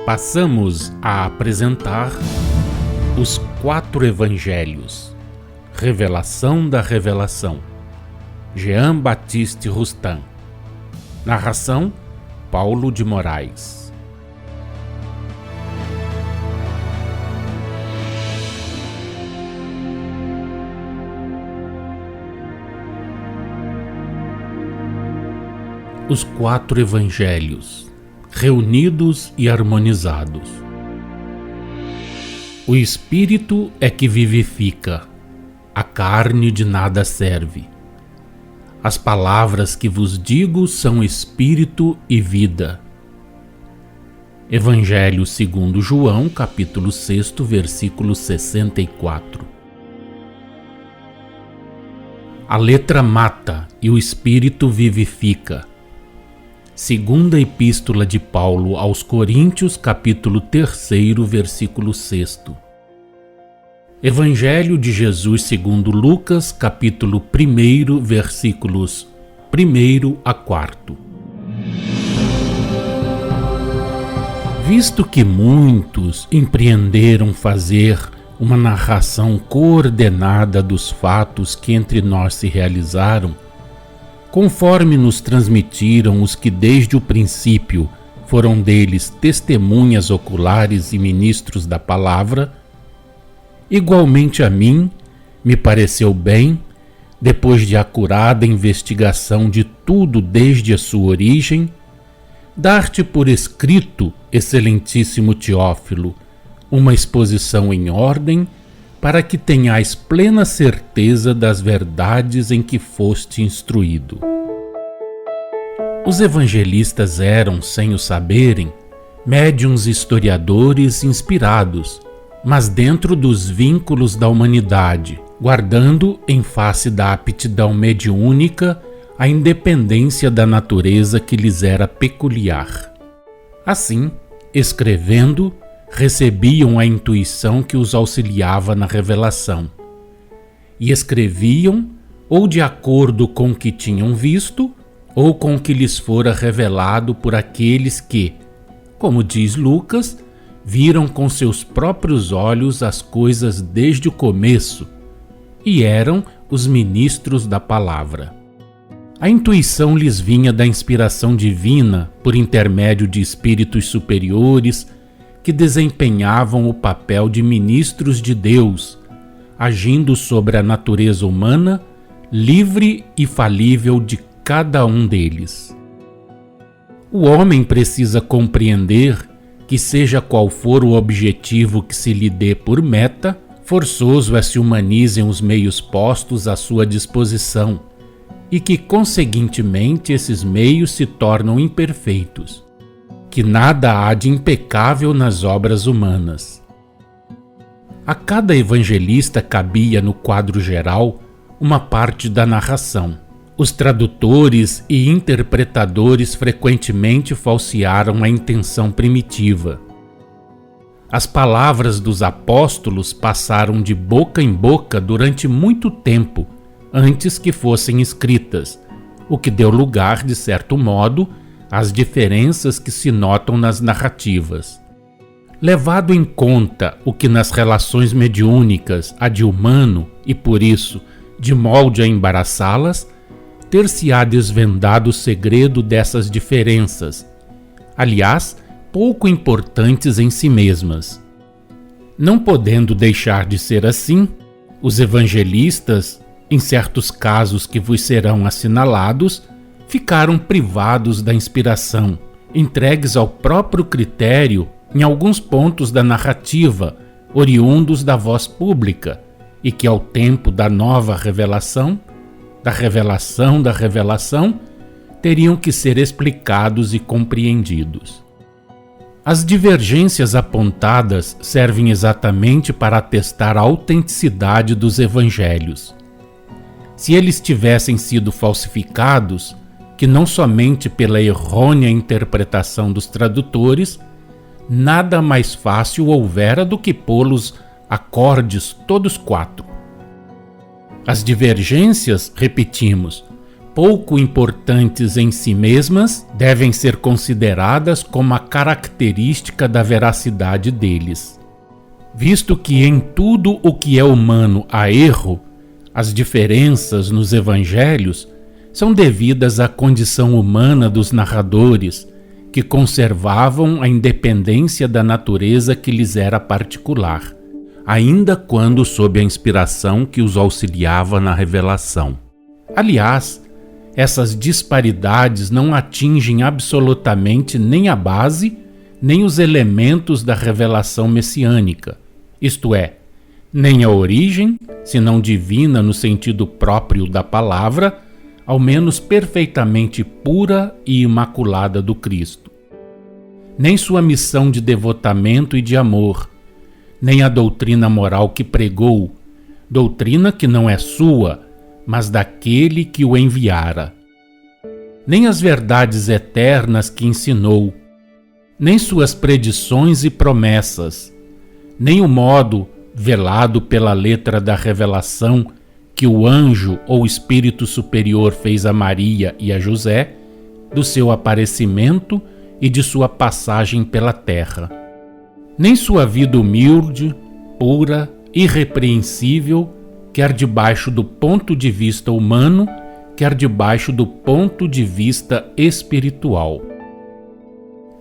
Passamos a apresentar os 4 Evangelhos, Revelação da Revelação, Jean Baptiste Rustin. Narração, Paulo de Moraes. Os 4 Evangelhos, reunidos e harmonizados. O Espírito é que vivifica, a carne de nada serve. As palavras que vos digo são Espírito e vida. Evangelho segundo João, capítulo 6, versículo 64. A letra mata e o Espírito vivifica. Segunda Epístola de Paulo aos Coríntios, capítulo 3, versículo 6. Evangelho de Jesus segundo Lucas, capítulo 1, versículos 1 a 4. Visto que muitos empreenderam fazer uma narração coordenada dos fatos que entre nós se realizaram, conforme nos transmitiram os que desde o princípio foram deles testemunhas oculares e ministros da palavra, igualmente a mim me pareceu bem, depois de acurada investigação de tudo desde a sua origem, dar-te por escrito, excelentíssimo Teófilo, uma exposição em ordem, para que tenhais plena certeza das verdades em que foste instruído. Os evangelistas eram, sem o saberem, médiuns historiadores inspirados, mas dentro dos vínculos da humanidade, guardando, em face da aptidão mediúnica, a independência da natureza que lhes era peculiar. Assim, escrevendo, recebiam a intuição que os auxiliava na revelação, e escreviam ou de acordo com o que tinham visto, ou com o que lhes fora revelado por aqueles que, como diz Lucas, viram com seus próprios olhos as coisas desde o começo, e eram os ministros da palavra. A intuição lhes vinha da inspiração divina por intermédio de espíritos superiores que desempenhavam o papel de ministros de Deus, agindo sobre a natureza humana, livre e falível de cada um deles. O homem precisa compreender que, seja qual for o objetivo que se lhe dê por meta, forçoso é se humanizem os meios postos à sua disposição, e que, conseguintemente, esses meios se tornam imperfeitos, que nada há de impecável nas obras humanas. A cada evangelista cabia, no quadro geral, uma parte da narração. Os tradutores e interpretadores frequentemente falsearam a intenção primitiva. As palavras dos apóstolos passaram de boca em boca durante muito tempo antes que fossem escritas, o que deu lugar, de certo modo, às diferenças que se notam nas narrativas. Levado em conta o que nas relações mediúnicas há de humano e, por isso, de molde a embaraçá-las, ter-se-á desvendado o segredo dessas diferenças, aliás, pouco importantes em si mesmas. Não podendo deixar de ser assim, os evangelistas, em certos casos que vos serão assinalados, ficaram privados da inspiração, entregues ao próprio critério em alguns pontos da narrativa, oriundos da voz pública, e que ao tempo da nova revelação, da revelação, teriam que ser explicados e compreendidos. As divergências apontadas servem exatamente para atestar a autenticidade dos evangelhos. Se eles tivessem sido falsificados, que não somente pela errônea interpretação dos tradutores, nada mais fácil houvera do que pô-los acordes todos 4. As divergências, repetimos, pouco importantes em si mesmas, devem ser consideradas como a característica da veracidade deles. Visto que em tudo o que é humano há erro, as diferenças nos evangelhos são devidas à condição humana dos narradores, que conservavam a independência da natureza que lhes era particular, ainda quando sob a inspiração que os auxiliava na revelação. Aliás, essas disparidades não atingem absolutamente nem a base, nem os elementos da revelação messiânica, isto é, nem a origem, se não divina no sentido próprio da palavra, ao menos perfeitamente pura e imaculada do Cristo. Nem sua missão de devotamento e de amor, nem a doutrina moral que pregou, doutrina que não é sua, mas daquele que o enviara. Nem as verdades eternas que ensinou, nem suas predições e promessas, nem o modo, velado pela letra da revelação, que o anjo ou espírito superior fez a Maria e a José, do seu aparecimento e de sua passagem pela terra. Nem sua vida humilde, pura, irrepreensível, quer debaixo do ponto de vista humano, quer debaixo do ponto de vista espiritual.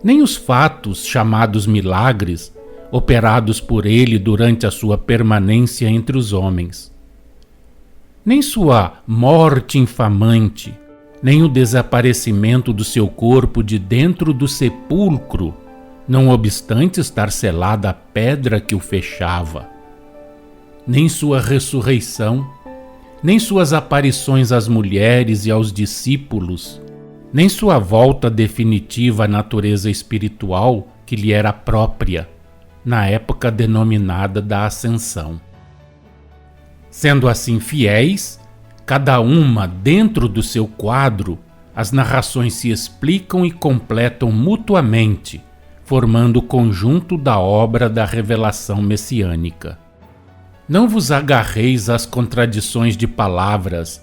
Nem os fatos chamados milagres, operados por ele durante a sua permanência entre os homens. Nem sua morte infamante, nem o desaparecimento do seu corpo de dentro do sepulcro, não obstante estar selada a pedra que o fechava. Nem sua ressurreição, nem suas aparições às mulheres e aos discípulos, nem sua volta definitiva à natureza espiritual que lhe era própria, na época denominada da Ascensão. Sendo assim fiéis, cada uma dentro do seu quadro, as narrações se explicam e completam mutuamente, formando o conjunto da obra da revelação messiânica. Não vos agarreis às contradições de palavras,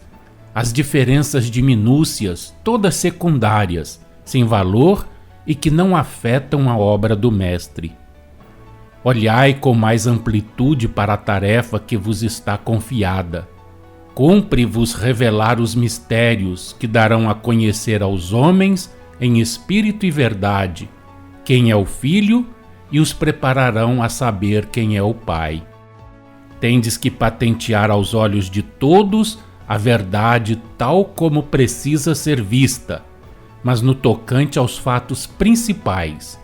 às diferenças de minúcias, todas secundárias, sem valor e que não afetam a obra do Mestre. Olhai com mais amplitude para a tarefa que vos está confiada. Cumpre-vos revelar os mistérios que darão a conhecer aos homens, em espírito e verdade, quem é o Filho e os prepararão a saber quem é o Pai. Tendes que patentear aos olhos de todos a verdade tal como precisa ser vista, mas no tocante aos fatos principais,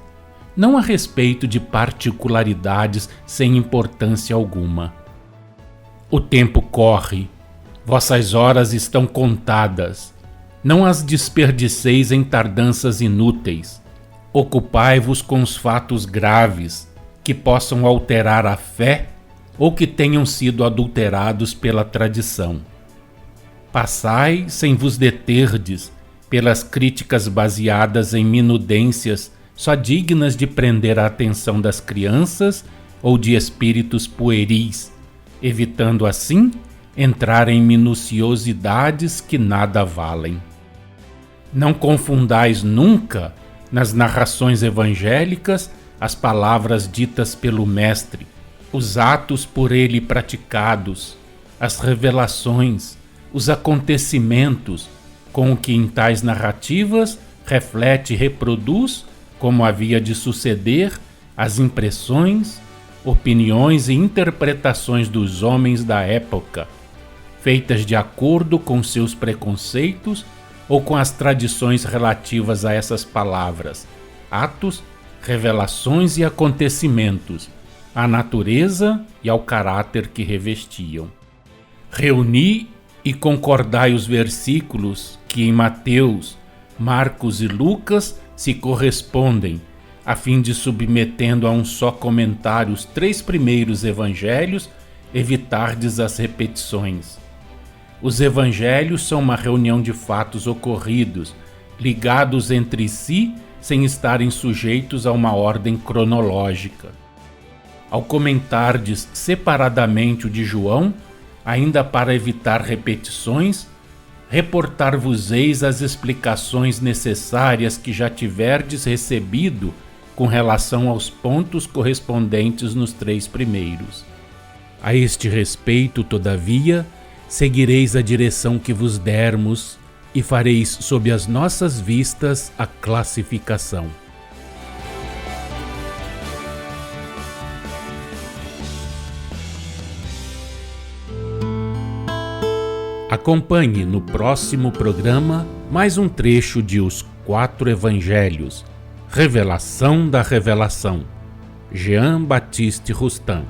não a respeito de particularidades sem importância alguma. O tempo corre, vossas horas estão contadas, não as desperdiceis em tardanças inúteis. Ocupai-vos com os fatos graves, que possam alterar a fé ou que tenham sido adulterados pela tradição. Passai sem vos deterdes pelas críticas baseadas em minudências só dignas de prender a atenção das crianças ou de espíritos pueris, evitando assim entrar em minuciosidades que nada valem. Não confundais nunca, nas narrações evangélicas, as palavras ditas pelo Mestre, os atos por ele praticados, as revelações, os acontecimentos, com o que em tais narrativas reflete e reproduz, como havia de suceder, as impressões, opiniões e interpretações dos homens da época, feitas de acordo com seus preconceitos ou com as tradições relativas a essas palavras, atos, revelações e acontecimentos, à natureza e ao caráter que revestiam. Reuni e concordai os versículos que em Mateus, Marcos e Lucas se correspondem, a fim de, submetendo a um só comentário os 3 primeiros evangelhos, evitardes as repetições. Os evangelhos são uma reunião de fatos ocorridos, ligados entre si sem estarem sujeitos a uma ordem cronológica. Ao comentardes separadamente o de João, ainda para evitar repetições, reportar-vos-eis as explicações necessárias que já tiverdes recebido com relação aos pontos correspondentes nos 3 primeiros. A este respeito, todavia, seguireis a direção que vos dermos e fareis sob as nossas vistas a classificação. Acompanhe no próximo programa mais um trecho de Os 4 Evangelhos, Revelação da Revelação, Jean Baptiste Rustin.